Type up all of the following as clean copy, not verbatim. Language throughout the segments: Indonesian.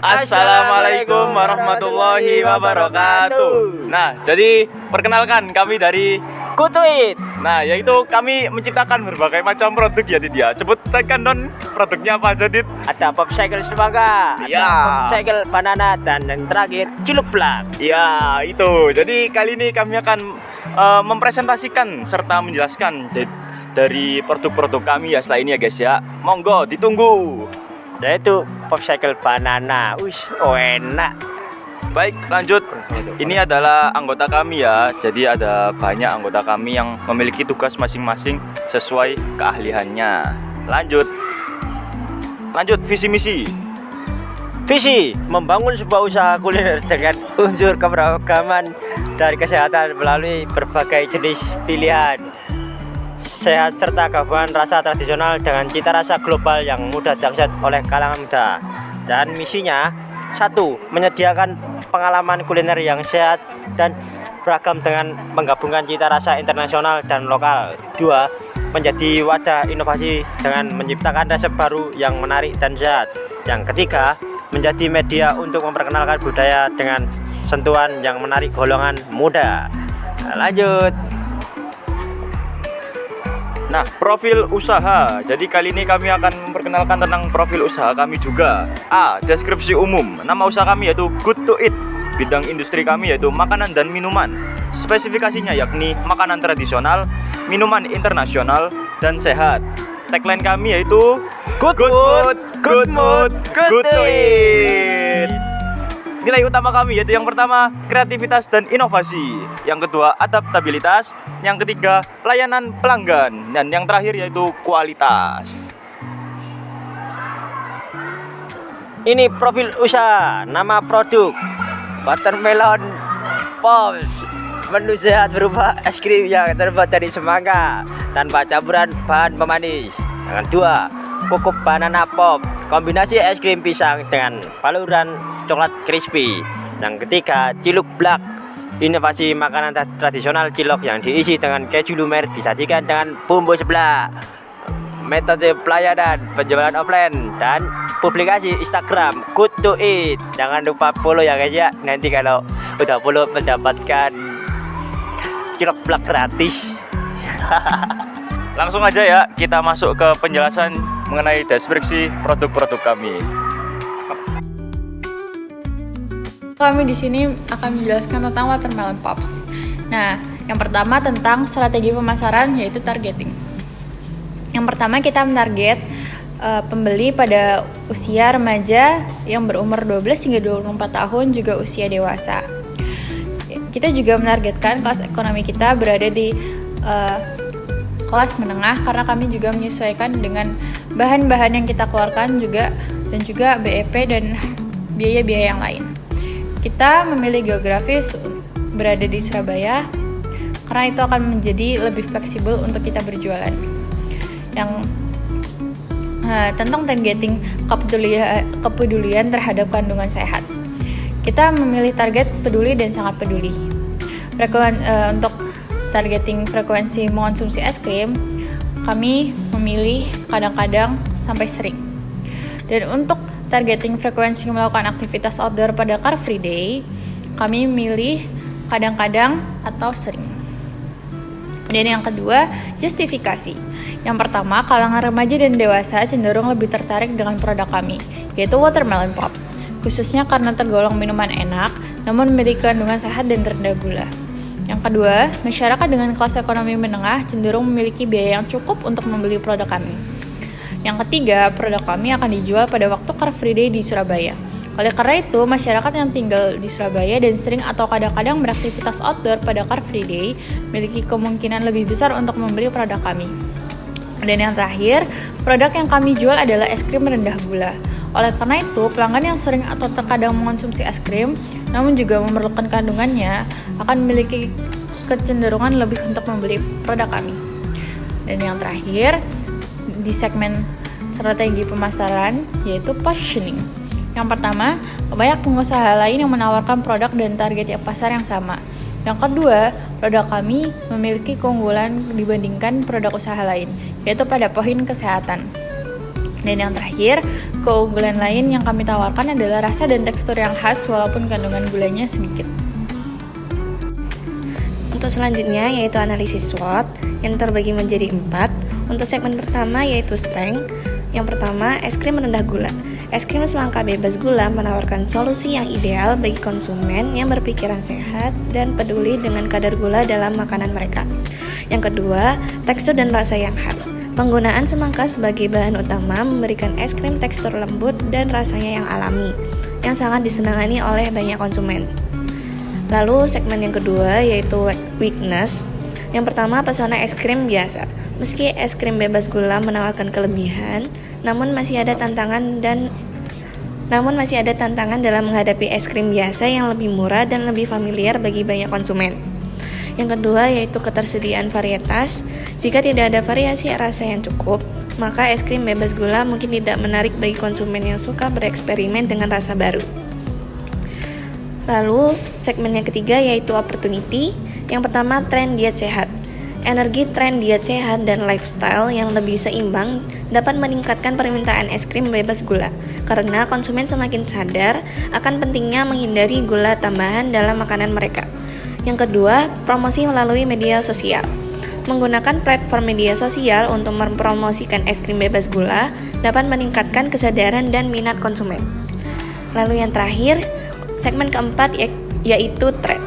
Assalamualaikum warahmatullahi wabarakatuh. Nah, jadi perkenalkan kami dari Kutuit. Nah, yaitu kami menciptakan berbagai macam produk ya Dit ya. Sebutkan Don, produknya apa aja Dit? Ada popsicle semangka, Ya. ada popsicle banana, dan yang terakhir ciluk blak. Ya, itu. Jadi kali ini kami akan mempresentasikan serta menjelaskan dari produk-produk kami ya setelah ini ya guys ya. Monggo ditunggu. Yaitu popsicle banana. Enak. Baik, lanjut. Ini adalah anggota kami ya. Jadi ada banyak anggota kami yang memiliki tugas masing-masing sesuai keahliannya. Lanjut visi misi. Visi membangun sebuah usaha kuliner dengan unsur keberagaman dari kesehatan melalui berbagai jenis pilihan sehat serta gabungan rasa tradisional dengan cita rasa global yang mudah diakses oleh kalangan muda. Dan misinya, 1. Menyediakan pengalaman kuliner yang sehat dan beragam dengan menggabungkan cita rasa internasional dan lokal. 2. Menjadi wadah inovasi dengan menciptakan resep baru yang menarik dan sehat. Yang ketiga, menjadi media untuk memperkenalkan budaya dengan sentuhan yang menarik golongan muda. Lanjut. Nah, profil usaha. Jadi kali ini kami akan memperkenalkan tentang profil usaha kami juga. A. Deskripsi umum. Nama usaha kami yaitu Good to Eat. Bidang industri kami yaitu makanan dan minuman. Spesifikasinya yakni makanan tradisional, minuman internasional, dan sehat. Tagline kami yaitu Good Food, Good Mood, Good to Eat. Nilai utama kami yaitu yang pertama, kreativitas dan inovasi. Yang kedua, adaptabilitas. Yang ketiga, pelayanan pelanggan. Dan yang terakhir yaitu kualitas. Ini profil usaha, nama produk Watermelon Pops. Menu sehat berupa es krim yang terbuat dari semangka tanpa campuran bahan pemanis. Yang kedua, kukup banana pop, kombinasi es krim pisang dengan baluran coklat crispy. Yang ketiga, ciluk blak, inovasi makanan tradisional cilok yang diisi dengan keju lumer disajikan dengan bumbu seblak. Metode pelayanan penjualan offline dan publikasi Instagram Good to Eat. Jangan lupa follow ya guys ya. Nanti kalau udah follow mendapatkan cilok blak gratis. Langsung aja ya, kita masuk ke penjelasan mengenai deskripsi produk-produk kami. Kami di sini akan menjelaskan tentang Watermelon Pops. Nah, yang pertama tentang strategi pemasaran yaitu targeting. Yang pertama kita menarget pembeli pada usia remaja yang berumur 12 hingga 24 tahun juga usia dewasa. Kita juga menargetkan kelas ekonomi kita berada di kelas menengah karena kami juga menyesuaikan dengan bahan-bahan yang kita keluarkan juga dan juga BEP dan biaya-biaya yang lain. Kita memilih geografis berada di Surabaya karena itu akan menjadi lebih fleksibel untuk kita berjualan. Yang tentang targeting kepedulian terhadap kandungan sehat. Kita memilih target peduli dan sangat peduli. Untuk targeting frekuensi mengonsumsi es krim, kami memilih kadang-kadang sampai sering. Dan untuk targeting frekuensi melakukan aktivitas outdoor pada Car Free Day, kami memilih kadang-kadang atau sering. Dan yang kedua, justifikasi. Yang pertama, kalangan remaja dan dewasa cenderung lebih tertarik dengan produk kami, yaitu Watermelon Pops, khususnya karena tergolong minuman enak, namun memiliki kandungan sehat dan rendah gula. Yang kedua, masyarakat dengan kelas ekonomi menengah cenderung memiliki biaya yang cukup untuk membeli produk kami. Yang ketiga, produk kami akan dijual pada waktu Car Free Day di Surabaya. Oleh karena itu, masyarakat yang tinggal di Surabaya dan sering atau kadang-kadang beraktivitas outdoor pada Car Free Day memiliki kemungkinan lebih besar untuk membeli produk kami. Dan yang terakhir, produk yang kami jual adalah es krim rendah gula. Oleh karena itu, pelanggan yang sering atau terkadang mengonsumsi es krim, namun juga memerlukan kandungannya, akan memiliki kecenderungan lebih untuk membeli produk kami. Dan yang terakhir, di segmen strategi pemasaran, yaitu positioning. Yang pertama, banyak pengusaha lain yang menawarkan produk dan target pasar yang sama. Yang kedua, produk kami memiliki keunggulan dibandingkan produk usaha lain, yaitu pada poin kesehatan. Dan yang terakhir, keunggulan lain yang kami tawarkan adalah rasa dan tekstur yang khas walaupun kandungan gulanya sedikit. Untuk selanjutnya yaitu analisis SWOT yang terbagi menjadi 4. Untuk segmen pertama yaitu strength. Yang pertama, es krim rendah gula. Es krim semangka bebas gula menawarkan solusi yang ideal bagi konsumen yang berpikiran sehat dan peduli dengan kadar gula dalam makanan mereka. Yang kedua, tekstur dan rasa yang khas. Penggunaan semangka sebagai bahan utama memberikan es krim tekstur lembut dan rasanya yang alami, yang sangat disenangi oleh banyak konsumen. Lalu segmen yang kedua yaitu weakness. Yang pertama, pesona es krim biasa. Meski es krim bebas gula menawarkan kelebihan, namun masih ada tantangan dalam menghadapi es krim biasa yang lebih murah dan lebih familiar bagi banyak konsumen. Yang kedua yaitu ketersediaan varietas. Jika tidak ada variasi rasa yang cukup, maka es krim bebas gula mungkin tidak menarik bagi konsumen yang suka bereksperimen dengan rasa baru. Lalu segmen yang ketiga yaitu opportunity. Yang pertama, tren diet sehat. Energi tren diet sehat dan lifestyle yang lebih seimbang dapat meningkatkan permintaan es krim bebas gula karena konsumen semakin sadar akan pentingnya menghindari gula tambahan dalam makanan mereka. Yang kedua, promosi melalui media sosial. Menggunakan platform media sosial untuk mempromosikan es krim bebas gula dapat meningkatkan kesadaran dan minat konsumen. Lalu yang terakhir, segmen keempat yaitu trend.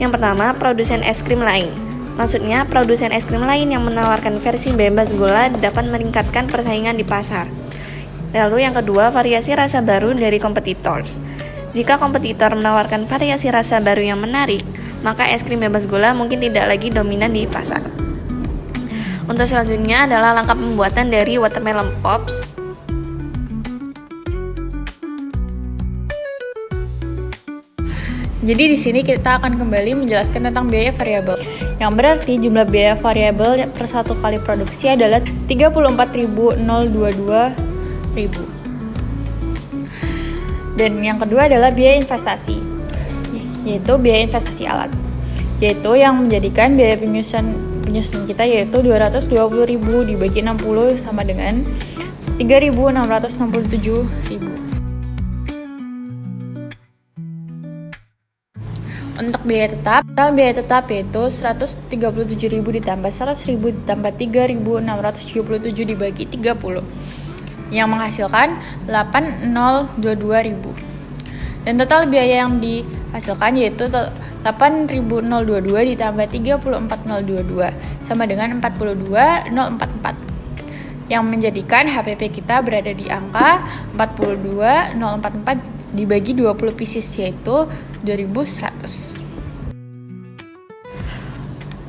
Yang pertama, produsen es krim lain. Maksudnya, produsen es krim lain yang menawarkan versi bebas gula dapat meningkatkan persaingan di pasar. Lalu yang kedua, variasi rasa baru dari competitors. Jika kompetitor menawarkan variasi rasa baru yang menarik, maka es krim bebas gula mungkin tidak lagi dominan di pasar. Untuk selanjutnya adalah langkah pembuatan dari watermelon pops. Jadi di sini kita akan kembali menjelaskan tentang biaya variabel. Yang berarti jumlah biaya variabel per satu kali produksi adalah 34.022.000. Dan yang kedua adalah biaya investasi, yaitu biaya investasi alat, yaitu yang menjadikan biaya penyusun kita yaitu 220.000 dibagi 60 sama dengan 3.667.000. Untuk biaya tetap yaitu 137.000 ditambah 100.000 ditambah 3.677 dibagi 30 yang menghasilkan 8.022.000. Dan total biaya yang dihasilkan yaitu 8.022 ditambah 34.022 sama dengan 42.044 yang menjadikan HPP kita berada di angka 42.044 dibagi 20 pieces yaitu 2.100.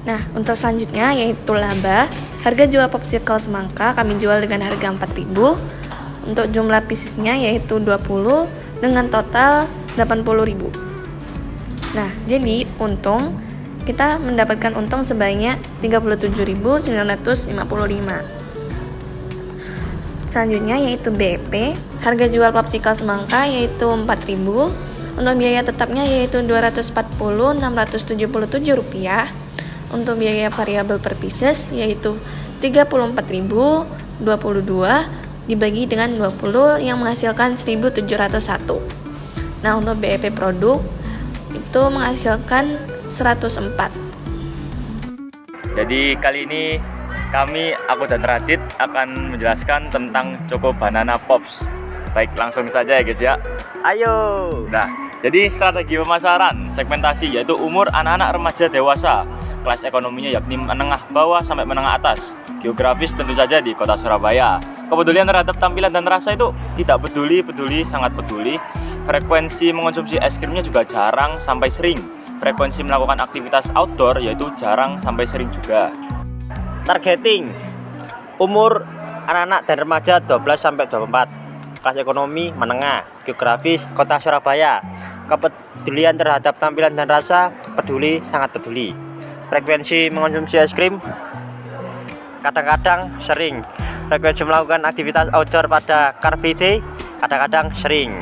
Nah, untuk selanjutnya yaitu laba. Harga jual popsicle semangka kami jual dengan harga 4.000. Untuk jumlah piecesnya yaitu 20 dengan total 80.000. Nah, jadi untung kita mendapatkan untung sebanyak 37.955. Selanjutnya yaitu BEP. Harga jual popsicle semangka yaitu 4.000. Untuk biaya tetapnya yaitu Rp240.677. Untuk biaya variabel per pieces yaitu 34.022 dibagi dengan 20 yang menghasilkan 1.701. Nah, untuk BEP produk itu menghasilkan 104. Jadi kali ini aku dan Radit akan menjelaskan tentang Choco Banana Pops. Baik, langsung saja ya guys ya. Ayo. Nah, jadi strategi pemasaran, segmentasi yaitu umur anak-anak remaja dewasa, kelas ekonominya yakni menengah bawah sampai menengah atas, geografis tentu saja di kota Surabaya. Kepedulian terhadap tampilan dan rasa itu tidak peduli, sangat peduli. Frekuensi mengonsumsi es krimnya juga jarang sampai sering. Frekuensi melakukan aktivitas outdoor yaitu jarang sampai sering juga. Targeting umur anak-anak dan remaja 12 sampai 24. Kelas ekonomi menengah, geografis kota Surabaya. Kepedulian terhadap tampilan dan rasa peduli, sangat peduli. Frekuensi mengonsumsi es krim kadang-kadang sering. Frekuensi melakukan aktivitas outdoor pada Car Free Day kadang-kadang sering.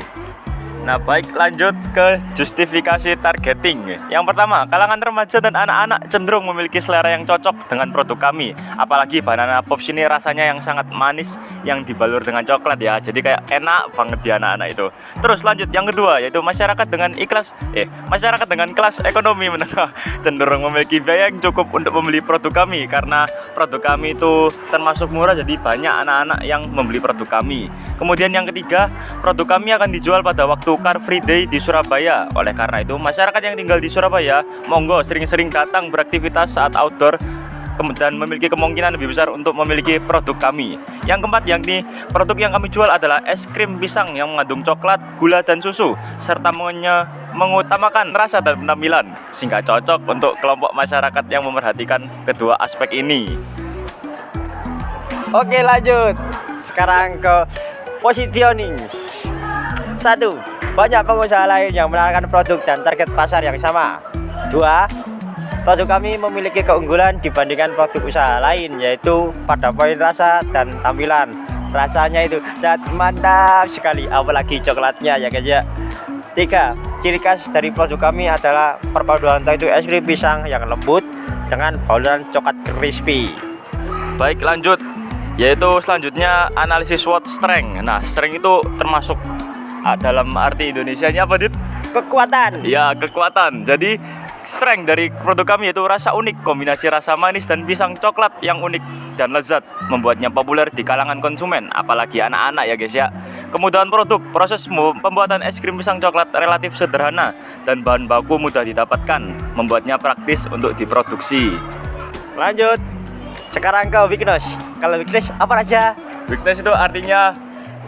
Nah, baik, lanjut ke justifikasi targeting. Yang pertama, kalangan remaja dan anak-anak cenderung memiliki selera yang cocok dengan produk kami. Apalagi banana pops ini rasanya yang sangat manis, yang dibalur dengan coklat ya. Jadi kayak enak banget di anak-anak itu. Terus lanjut yang kedua, yaitu masyarakat dengan kelas ekonomi menengah cenderung memiliki biaya yang cukup untuk membeli produk kami, karena produk kami itu termasuk murah, jadi banyak anak-anak yang membeli produk kami. Kemudian yang ketiga, produk kami akan dijual pada waktu Car Free Day di Surabaya. Oleh karena itu, masyarakat yang tinggal di Surabaya monggo sering-sering datang beraktivitas saat outdoor dan memiliki kemungkinan lebih besar untuk memiliki produk kami. Yang keempat, yakni produk yang kami jual adalah es krim pisang yang mengandung coklat, gula, dan susu, serta mengutamakan rasa dan penampilan, sehingga cocok untuk kelompok masyarakat yang memerhatikan kedua aspek ini. Oke, lanjut. Sekarang ke positioning. 1. Banyak pengusaha lain yang menawarkan produk dan target pasar yang sama. 2. Produk kami memiliki keunggulan dibandingkan produk usaha lain, yaitu pada poin rasa dan tampilan. Rasanya itu sangat mantap sekali, apalagi coklatnya ya guys ya. 3. Ciri khas dari produk kami adalah perpaduan yaitu es krim pisang yang lembut dengan bauran coklat crispy. Baik, lanjut. Yaitu selanjutnya analisis SWOT strength. Nah, strength itu termasuk dalam arti Indonesianya apa, Dit? Kekuatan. Ya, kekuatan. Jadi strength dari produk kami yaitu rasa unik, kombinasi rasa manis dan pisang coklat yang unik dan lezat, membuatnya populer di kalangan konsumen, apalagi anak-anak ya guys ya. Kemudahan produk, proses pembuatan es krim pisang coklat relatif sederhana dan bahan baku mudah didapatkan, membuatnya praktis untuk diproduksi. Lanjut. Sekarang ke weakness. Kalau weakness apa aja? Weakness itu artinya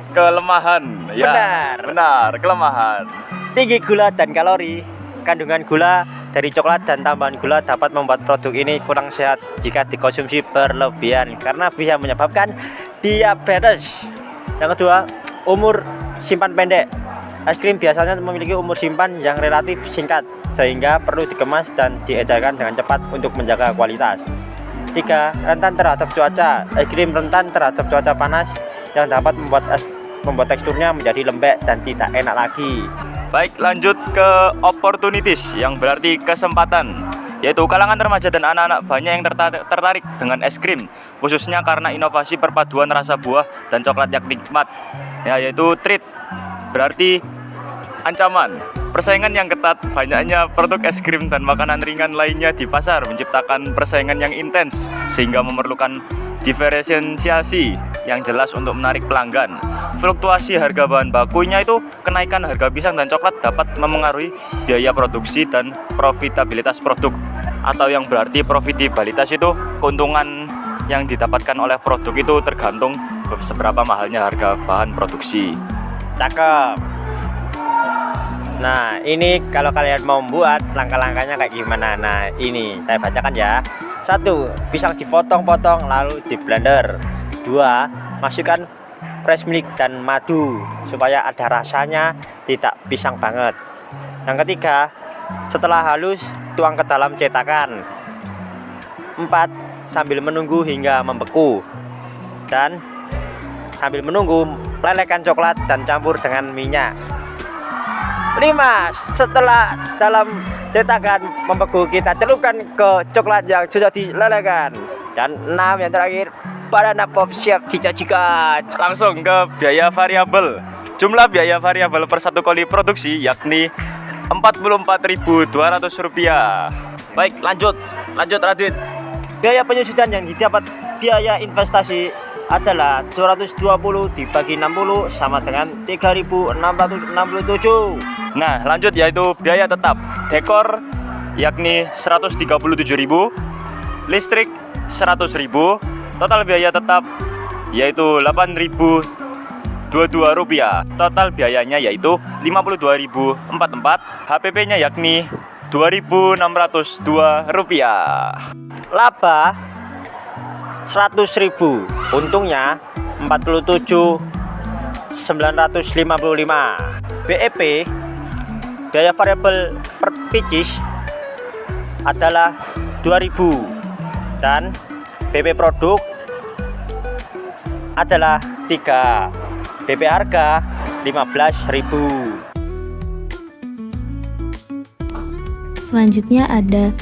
kelemahan. Ya, benar, kelemahan. Tinggi gula dan kalori. Kandungan gula dari coklat dan tambahan gula dapat membuat produk ini kurang sehat jika dikonsumsi berlebihan karena bisa menyebabkan diabetes. Yang kedua, umur simpan pendek. Es krim biasanya memiliki umur simpan yang relatif singkat sehingga perlu dikemas dan diedarkan dengan cepat untuk menjaga kualitas. 3. Rentan terhadap cuaca. Es krim rentan terhadap cuaca panas yang dapat membuat teksturnya menjadi lembek dan tidak enak lagi. Baik, lanjut ke opportunities yang berarti kesempatan, yaitu kalangan remaja dan anak-anak banyak yang tertarik dengan es krim, khususnya karena inovasi perpaduan rasa buah dan coklat yang nikmat, ya, yaitu treat berarti ancaman. Persaingan yang ketat, banyaknya produk es krim dan makanan ringan lainnya di pasar menciptakan persaingan yang intens sehingga memerlukan diferensiasi yang jelas untuk menarik pelanggan. Fluktuasi harga bahan bakunya itu kenaikan harga pisang dan coklat dapat memengaruhi biaya produksi dan profitabilitas produk, atau yang berarti profitabilitas itu keuntungan yang didapatkan oleh produk itu tergantung seberapa mahalnya harga bahan produksi. Cakep. Nah, ini kalau kalian mau membuat langkah-langkahnya kayak gimana. Nah, ini saya bacakan ya. 1. Pisang dipotong-potong lalu di blender. 2. Masukkan fresh milk dan madu supaya ada rasanya, tidak pisang banget. Yang ketiga, setelah halus tuang ke dalam cetakan. 4. Sambil menunggu hingga membeku. Dan sambil menunggu, lelehkan coklat dan campur dengan minyak. 5. Setelah dalam cetakan membeku, kita celupkan ke coklat yang sudah dilelehkan. Dan 6, yang terakhir, banana pop siap disajikan. Langsung ke biaya variabel. Jumlah biaya variabel per 1 kali produksi yakni Rp44.200. Baik, lanjut Radit. Biaya penyusutan yang didapat biaya investasi adalah 220 dibagi 60 sama dengan 3.667. Nah, lanjut yaitu biaya tetap. Dekor yakni 137.000, listrik 100.000, total biaya tetap yaitu Rp8.022. Total biayanya yaitu Rp52.044, HPP-nya yakni Rp2.602. Laba 100.000, untungnya 47.955. BEP biaya variabel per pieces adalah 2.000 dan BP produk adalah 3. BP harga 15.000. Selanjutnya ada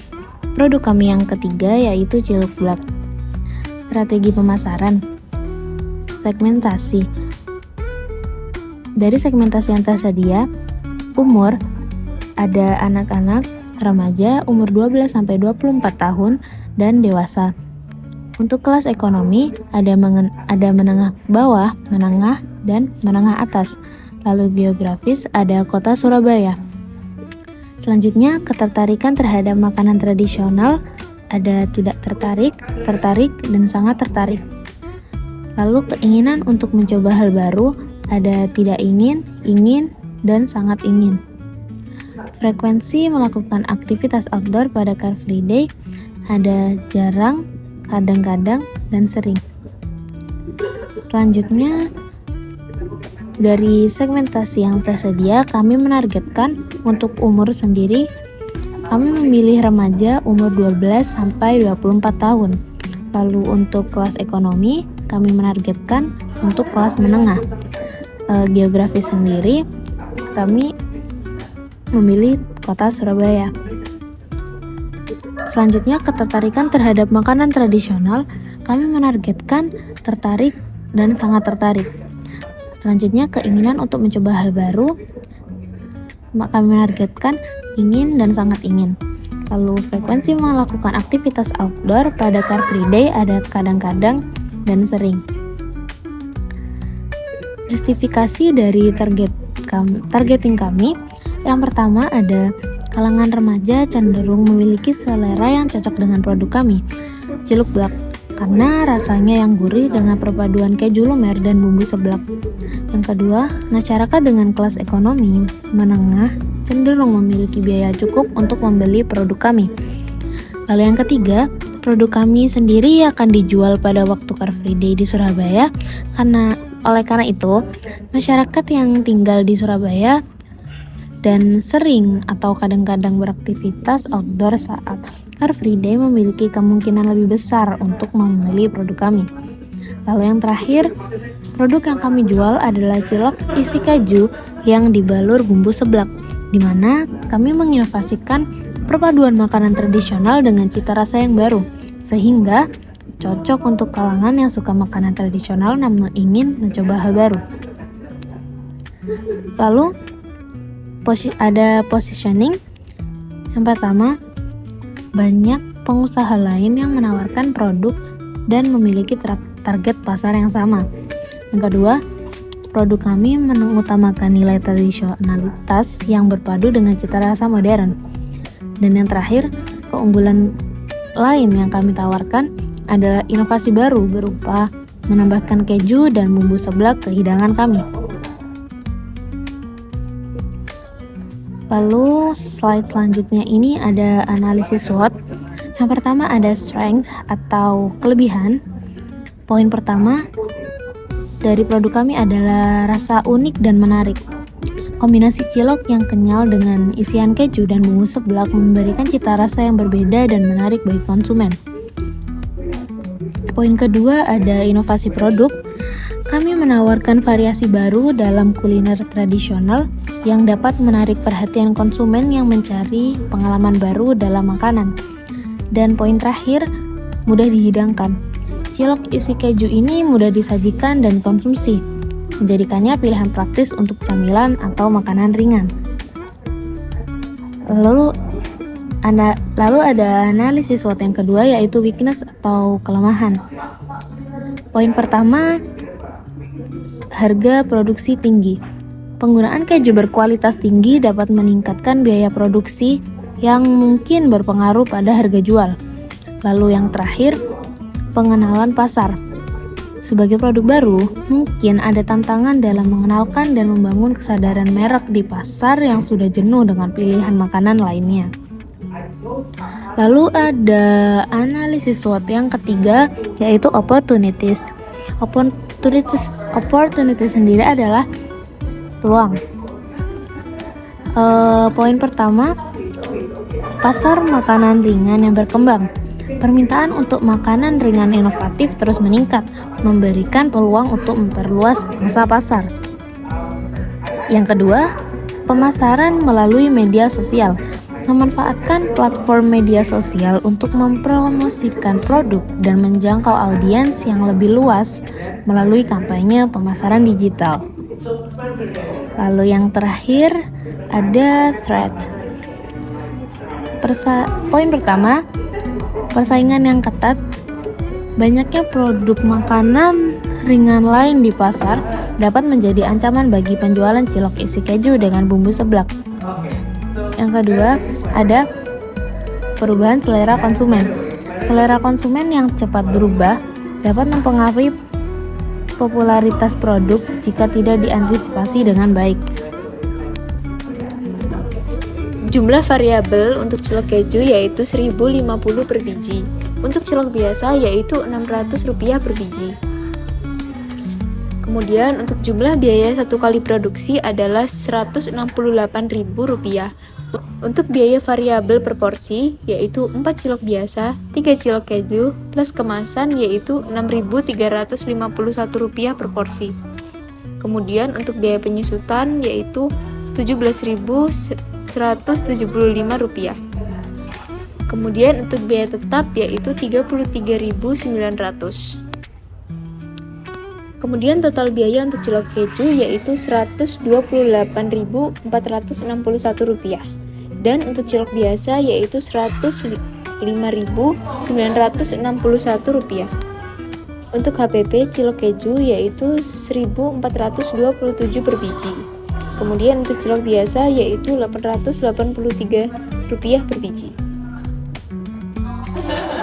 produk kami yang ketiga, yaitu Ciluk Black. Strategi pemasaran, segmentasi. Dari segmentasi yang tersedia, umur ada anak-anak, remaja umur 12-24 tahun, dan dewasa. Untuk kelas ekonomi ada menengah bawah, menengah, dan menengah atas. Lalu geografis ada kota Surabaya. Selanjutnya ketertarikan terhadap makanan tradisional ada tidak tertarik, tertarik, dan sangat tertarik. Lalu keinginan untuk mencoba hal baru ada tidak ingin, ingin, dan sangat ingin. Frekuensi melakukan aktivitas outdoor pada Car Free Day ada jarang, kadang-kadang, dan sering. Selanjutnya, dari segmentasi yang tersedia, kami menargetkan untuk umur sendiri, kami memilih remaja umur 12-24 tahun. Lalu untuk kelas ekonomi, kami menargetkan untuk kelas menengah. Geografi sendiri, kami memilih kota Surabaya. Selanjutnya, ketertarikan terhadap makanan tradisional, kami menargetkan tertarik dan sangat tertarik. Selanjutnya, keinginan untuk mencoba hal baru, kami menargetkan ingin dan sangat ingin. Lalu frekuensi melakukan aktivitas outdoor pada Car Free Day ada kadang-kadang dan sering. Justifikasi dari targeting kami, yang pertama ada kalangan remaja cenderung memiliki selera yang cocok dengan produk kami, Ciluk Black, karena rasanya yang gurih dengan perpaduan keju lumer dan bumbu seblak. Yang kedua, masyarakat dengan kelas ekonomi menengah cenderung memiliki biaya cukup untuk membeli produk kami. Lalu yang ketiga, produk kami sendiri akan dijual pada waktu Car Free Day di Surabaya, oleh karena itu, masyarakat yang tinggal di Surabaya dan sering atau kadang-kadang beraktivitas outdoor saat Car Free Day memiliki kemungkinan lebih besar untuk membeli produk kami. Lalu yang terakhir, produk yang kami jual adalah cilok isi keju yang dibalur bumbu seblak, di mana kami menginovasikan perpaduan makanan tradisional dengan cita rasa yang baru, sehingga cocok untuk kalangan yang suka makanan tradisional namun ingin mencoba hal baru. Lalu ada positioning. Yang pertama, banyak pengusaha lain yang menawarkan produk dan memiliki target pasar yang sama. Yang kedua, produk kami mengutamakan nilai tradisionalitas yang berpadu dengan cita rasa modern. Dan yang terakhir, keunggulan lain yang kami tawarkan adalah inovasi baru berupa menambahkan keju dan bumbu seblak ke hidangan kami. Lalu slide selanjutnya ini ada analisis SWOT. Yang pertama ada strength atau kelebihan. Poin pertama dari produk kami adalah rasa unik dan menarik. Kombinasi cilok yang kenyal dengan isian keju dan bumbu seblak memberikan cita rasa yang berbeda dan menarik bagi konsumen. Poin kedua ada inovasi produk. Kami menawarkan variasi baru dalam kuliner tradisional yang dapat menarik perhatian konsumen yang mencari pengalaman baru dalam makanan. Dan poin terakhir, mudah dihidangkan. Cilok isi keju ini mudah disajikan dan konsumsi, menjadikannya pilihan praktis untuk camilan atau makanan ringan. Lalu ada analisis SWOT yang kedua, yaitu weakness atau kelemahan. Poin pertama, harga produksi tinggi. Penggunaan keju berkualitas tinggi dapat meningkatkan biaya produksi yang mungkin berpengaruh pada harga jual. Lalu yang terakhir, pengenalan pasar. Sebagai produk baru, mungkin ada tantangan dalam mengenalkan dan membangun kesadaran merek di pasar yang sudah jenuh dengan pilihan makanan lainnya. Lalu ada analisis SWOT yang ketiga, yaitu opportunities. Opportunities sendiri adalah peluang. Poin pertama, pasar makanan ringan yang berkembang. Permintaan untuk makanan ringan inovatif terus meningkat, memberikan peluang untuk memperluas masa pasar. Yang kedua, pemasaran melalui media sosial. Memanfaatkan platform media sosial untuk mempromosikan produk dan menjangkau audiens yang lebih luas melalui kampanye pemasaran digital. Lalu yang terakhir ada threat. Poin pertama, persaingan yang ketat. Banyaknya produk makanan ringan lain di pasar dapat menjadi ancaman bagi penjualan cilok isi keju dengan bumbu seblak. Yang kedua, ada perubahan selera konsumen. Selera konsumen yang cepat berubah dapat mempengaruhi popularitas produk jika tidak diantisipasi dengan baik. Jumlah variabel untuk cilok keju yaitu 1050 per biji. Untuk cilok biasa yaitu Rp600 per biji. Kemudian untuk jumlah biaya satu kali produksi adalah Rp168.000. Untuk biaya variabel per porsi yaitu 4 cilok biasa, 3 cilok keju plus kemasan yaitu Rp6.351 per porsi. Kemudian untuk biaya penyusutan yaitu Rp17.175. Kemudian untuk biaya tetap yaitu Rp33.900. Kemudian total biaya untuk cilok keju yaitu Rp128.461 dan untuk cilok biasa yaitu Rp105.961. Untuk HPP cilok keju yaitu Rp1.427 per biji. Kemudian untuk cilok biasa yaitu Rp883 per biji.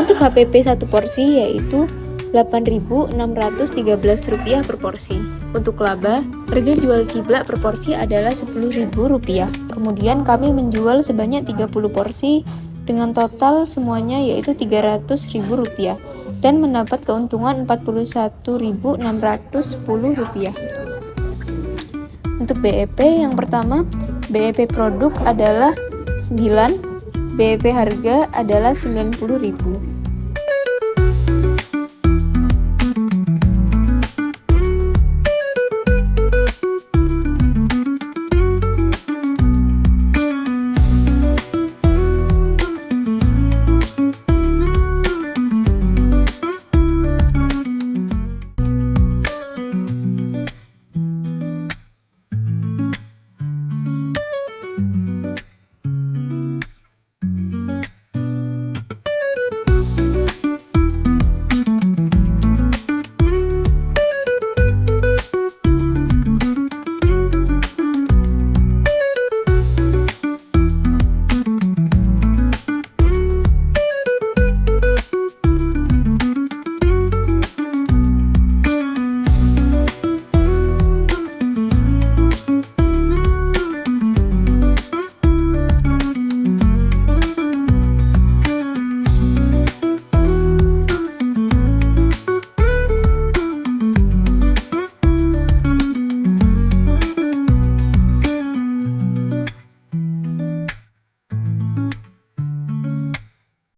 Untuk HPP satu porsi yaitu Rp8.613 per porsi. Untuk laba, harga jual ciblak per porsi adalah Rp10.000. Kemudian kami menjual sebanyak 30 porsi dengan total semuanya yaitu Rp300.000 dan mendapat keuntungan Rp41.610. Untuk BEP yang pertama, BEP produk adalah 9, BEP harga adalah Rp90.000.